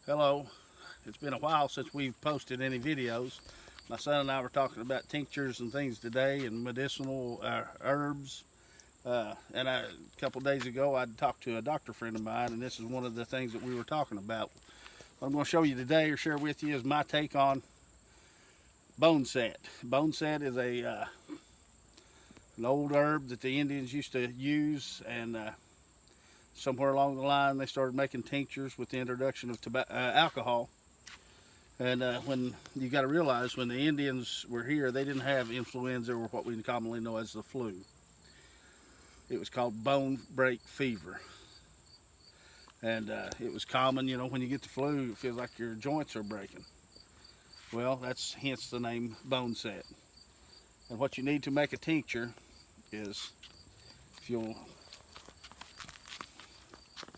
Hello. It's been a while since we've posted any videos. My son and I were talking about tinctures and things today and medicinal herbs. A couple days ago I talked to a doctor friend of mine, and this is one of the things that we were talking about. What I'm going to show you today or share with you is my take on boneset. Boneset is an old herb that the Indians used to use, and somewhere along the line they started making tinctures with the introduction of alcohol. And when you got to realize, when the Indians were here, they didn't have influenza or what we commonly know as the flu. It was called bone break fever. And it was common, when you get the flu, it feels like your joints are breaking. Well, that's hence the name boneset. And what you need to make a tincture is,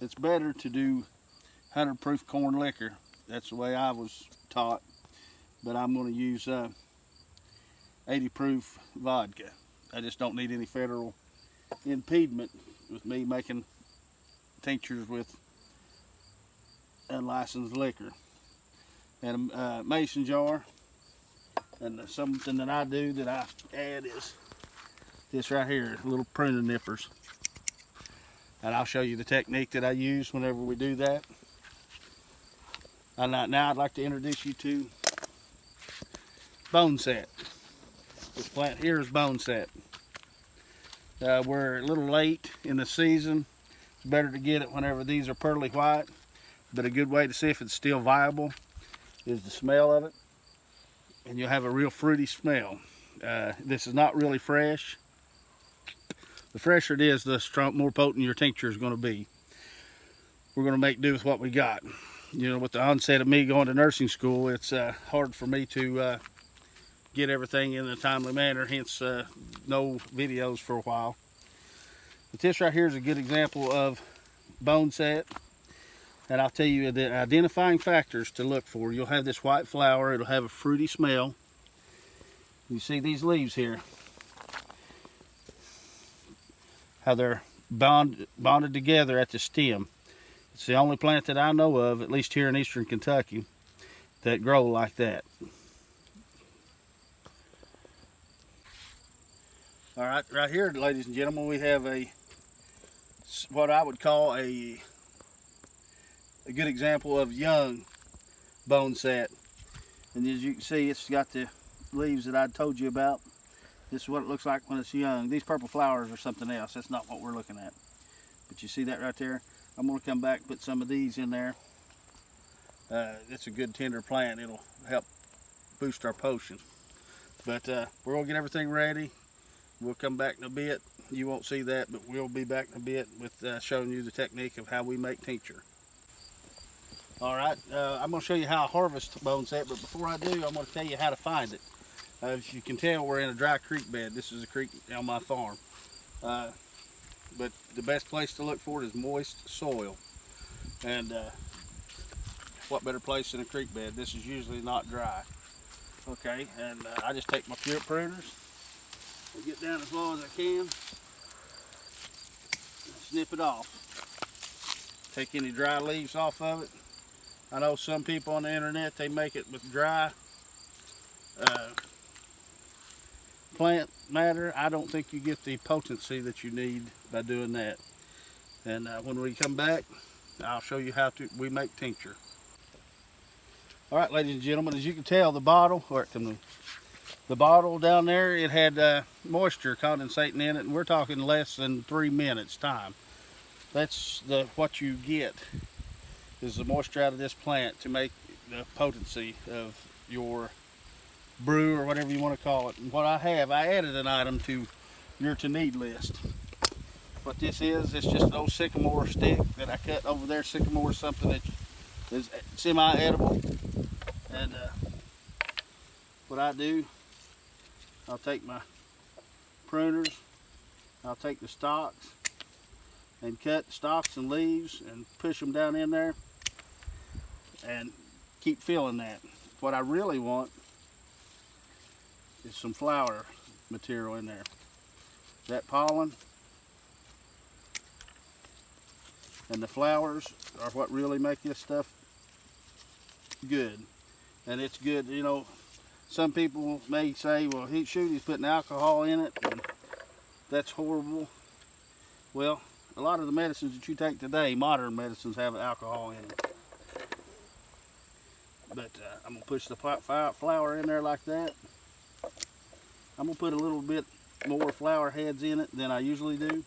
it's better to do 100 proof corn liquor. That's the way I was taught, but I'm going to use 80 proof vodka. I just don't need any federal impediment with me making tinctures with unlicensed liquor. And a mason jar, and something that I do that I add is this right here, little pruning nippers. And I'll show you the technique that I use whenever we do that. And now I'd like to introduce you to boneset. This plant here is boneset. We're a little late in the season. It's better to get it whenever these are pearly white, but a good way to see if it's still viable is the smell of it. And you'll have a real fruity smell. This is not really fresh. The fresher it is, the more potent your tincture is going to be. We're going to make do with what we got. With the onset of me going to nursing school, it's hard for me to get everything in a timely manner, hence no videos for a while. But this right here is a good example of boneset, and I'll tell you the identifying factors to look for. You'll have this white flower, it'll have a fruity smell. You see these leaves here, how they're bonded together at the stem. It's the only plant that I know of, at least here in eastern Kentucky, that grow like that. All right, right here, ladies and gentlemen, we have what I would call a good example of young boneset. And as you can see, it's got the leaves that I told you about. This is what it looks like when it's young. These purple flowers are something else. That's not what we're looking at. But you see that right there? I'm going to come back and put some of these in there. It's a good tender plant. It'll help boost our potion. But we're going to get everything ready. We'll come back in a bit. You won't see that, but we'll be back in a bit with showing you the technique of how we make tincture. All right, I'm going to show you how I harvest boneset, but before I do, I'm going to tell you how to find it. As you can tell, we're in a dry creek bed. This is a creek on my farm. But the best place to look for it is moist soil. And what better place than a creek bed? This is usually not dry. Okay, and I just take my pure pruners and get down as low as I can and snip it off. Take any dry leaves off of it. I know some people on the internet, they make it with dry plant matter. I don't think you get the potency that you need by doing that. And when we come back, I'll show you how we make tincture. All right, ladies and gentlemen, as you can tell, the bottle down there, it had moisture condensating in it, and we're talking less than 3 minutes time. That's what you get, is the moisture out of this plant to make the potency of your brew, or whatever you want to call it. And what I added an item to your to need list. What this is, it's just an old sycamore stick that I cut over there. Sycamore is something that is semi-edible. And what I do, I'll take my pruners, I'll take the stalks and cut the stalks and leaves and push them down in there and keep filling that. What I really want is some flower material in there. That pollen and the flowers are what really make this stuff good. And it's good, you know, some people may say, well, he's putting alcohol in it, and that's horrible. Well, a lot of the medicines that you take today, modern medicines, have alcohol in them. But I'm going to push the flour in there like that. I'm going to put a little bit more flower heads in it than I usually do,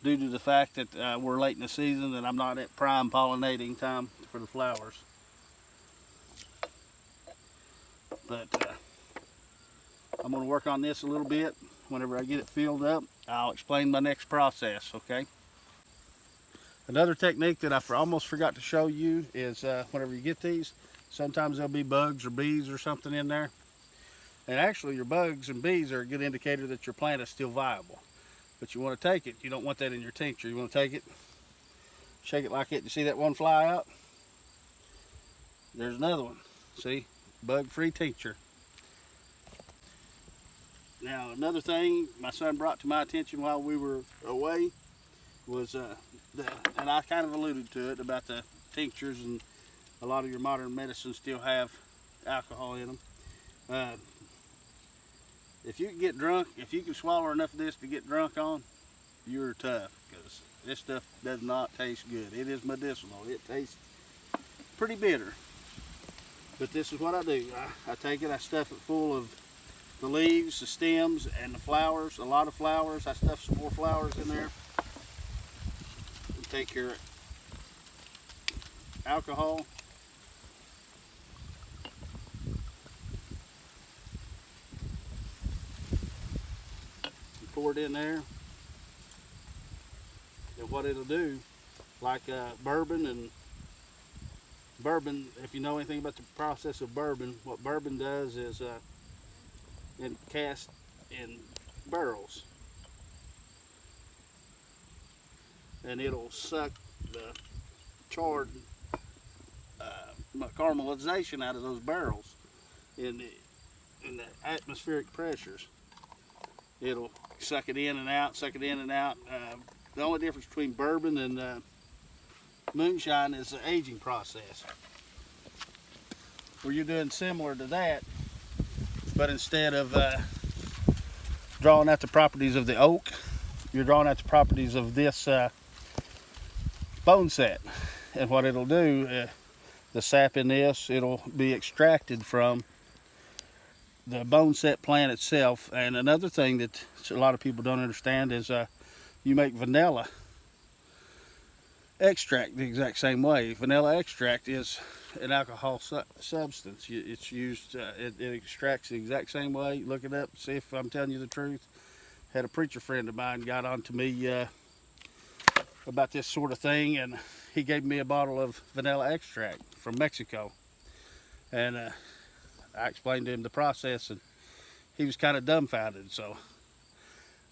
due to the fact that we're late in the season and I'm not at prime pollinating time for the flowers. But I'm going to work on this a little bit. Whenever I get it filled up, I'll explain my next process, okay? Another technique that I almost forgot to show you is whenever you get these, sometimes there'll be bugs or bees or something in there. And actually your bugs and bees are a good indicator that your plant is still viable. But you want to take it. You don't want that in your tincture. You want to take it, shake it like it. You see that one fly out? There's another one. See? Bug-free tincture. Now another thing my son brought to my attention while we were away was, and I kind of alluded to it, about the tinctures, and a lot of your modern medicines still have alcohol in them. If you can get drunk, if you can swallow enough of this to get drunk on, you're tough, because this stuff does not taste good. It is medicinal. It tastes pretty bitter. But this is what I do. I take it, I stuff it full of the leaves, the stems, and the flowers. A lot of flowers. I stuff some more flowers in there. And take your alcohol. Pour it in there, and what it'll do, like bourbon, if you know anything about the process of bourbon, what bourbon does is cast in barrels, and it'll suck the charred caramelization out of those barrels in the atmospheric pressures. It'll suck it in and out, suck it in and out. The only difference between bourbon and moonshine is the aging process, where you're doing similar to that, but instead of drawing out the properties of the oak, you're drawing out the properties of this Boneset. And what it'll do, the sap in this, it'll be extracted from the Boneset plant itself. And another thing that a lot of people don't understand is you make vanilla extract the exact same way. Vanilla extract is an alcohol substance. It's used, it extracts the exact same way. Look it up, see if I'm telling you the truth. Had a preacher friend of mine got on to me about this sort of thing, and he gave me a bottle of vanilla extract from Mexico. And I explained to him the process, and he was kind of dumbfounded. So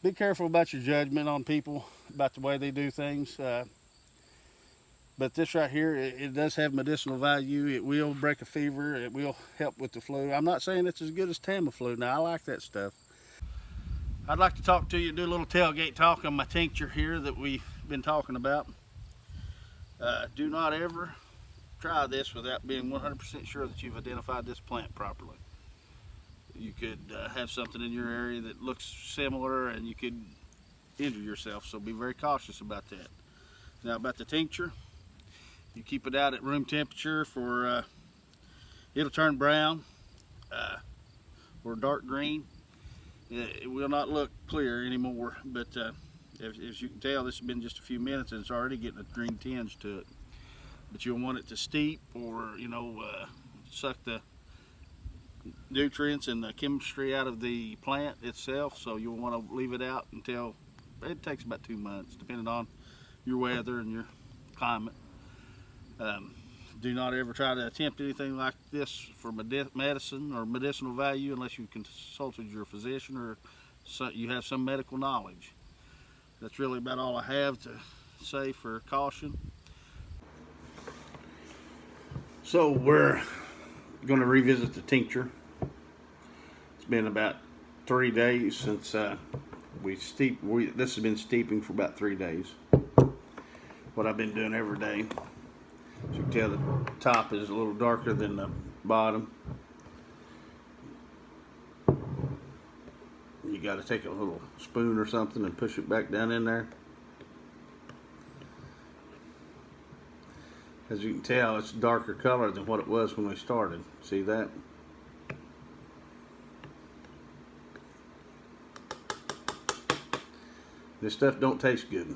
be careful about your judgment on people, about the way they do things. But this right here, it does have medicinal value. It will break a fever. It will help with the flu. I'm not saying it's as good as Tamiflu. Now, I like that stuff. I'd like to talk to you, do a little tailgate talk on my tincture here that we've been talking about. Do not ever try this without being 100% sure that you've identified this plant properly. You could have something in your area that looks similar, and you could injure yourself, so be very cautious about that. Now, about the tincture, you keep it out at room temperature for, it'll turn brown or dark green. It will not look clear anymore, but as you can tell, this has been just a few minutes and it's already getting a green tinge to it. But you'll want it to steep, or suck the nutrients and the chemistry out of the plant itself. So you'll want to leave it out until, it takes about 2 months, depending on your weather and your climate. Do not ever try to attempt anything like this for medicine or medicinal value unless you consulted your physician or you have some medical knowledge. That's really about all I have to say for caution. So we're going to revisit the tincture. It's been about 3 days since this has been steeping for about 3 days. What I've been doing every day. As you can tell, the top is a little darker than the bottom. You got to take a little spoon or something and push it back down in there. As you can tell, it's a darker color than what it was when we started. See that? This stuff don't taste good.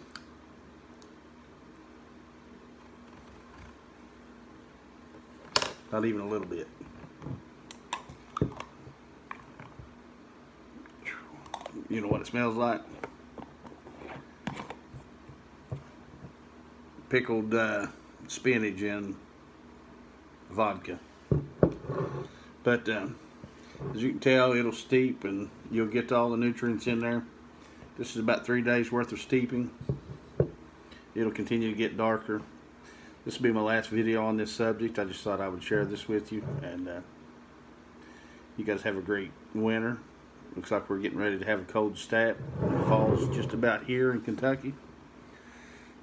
Not even a little bit. You know what it smells like? Pickled spinach and vodka. But as you can tell, it'll steep and you'll get all the nutrients in there. This is about 3 days worth of steeping. It'll continue to get darker. This will be my last video on this subject. I just thought I would share this with you. And you guys have a great winter. Looks like we're getting ready to have a cold snap. Fall's just about here in Kentucky.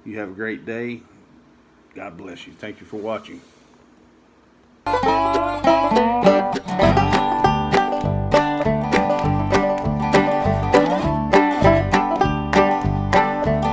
You have a great day. God bless you. Thank you for watching.